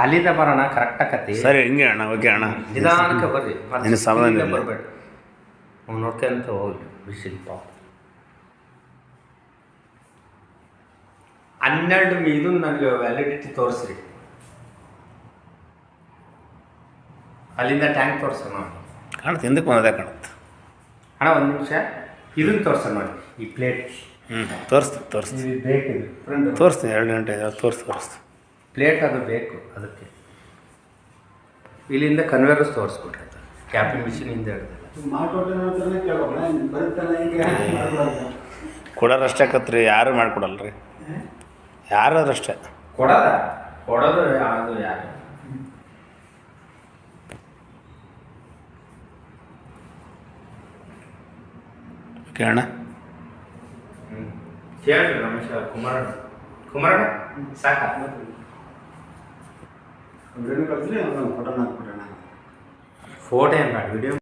ಅಲ್ಲಿಂದ ಬರೋಣ ಕರೆಕ್ಟ್ ಆಕತಿ. ಸರಿ ಹಿಂಗೆ ಅಣ್ಣ, ಓಕೆ ಅಣ್ಣ. ನಿಧಾನಕ್ಕೆ ಬರ್ರಿ, ನಿನ್ನ ಸಮಾಧಾನ ಇಲ್ಲ. ಬರಬೇಡ, ಅವ್ನು ನೋಡ್ಕೊಂತ ಹೋಗಿ ಬಿಸಿಲು ಪಾಪ. 12 ಇದು ನನಗೆ ವ್ಯಾಲಿಡಿಟಿ ತೋರಿಸ್ರಿ. ಅಲ್ಲಿಂದ ಟ್ಯಾಂಕ್ ತೋರಿಸೋಣ. ಕಾಣುತ್ತೆ, ಹಿಂದಕ್ಕೆ ಬಂದದೇ ಕಾಣುತ್ತೆ ಅಣ್ಣ. ಒಂದು ನಿಮಿಷ ಇದನ್ನು ತೋರಿಸೋಣ ನೋಡಿ, ಈ ಪ್ಲೇಟ್. ತೋರಿಸ್ತೀನಿ ಬೇಕಿದೆ ತೋರಿಸ್ತೀನಿ. 2 ಗಂಟೆ ತೋರಿಸ್ತೀನಿ. ಪ್ಲೇಟ್ ಅದು ಬೇಕು ಅದಕ್ಕೆ. ಇಲ್ಲಿಂದ ಕನ್ವೇರ್ಸ್ ತೋರಿಸ್ಬಿಟ್ರೆ ಕ್ಯಾಪಿಂಗ್ ಮಿಷಿನ್ ಹಿಂದೆ ಹಿಡ್ದಿಲ್ಲ. ಕೊಡೋರಷ್ಟೇ ಆಕತ್ರಿ, ಯಾರು ಮಾಡಿಕೊಡಲ್ರಿ, ಯಾರಾದ್ರಷ್ಟೇ ಕೊಡೋದು ಯಾವುದು ಯಾರು. ಓಕೆ ಅಣ್ಣ. ಕೇಳಿ ರಮೇಶ್ ಕುಮಾರಣ್ಣ ಸಾಕ ಫೋಟೋ ಏನು ಬೇಡ, ವಿಡಿಯೋ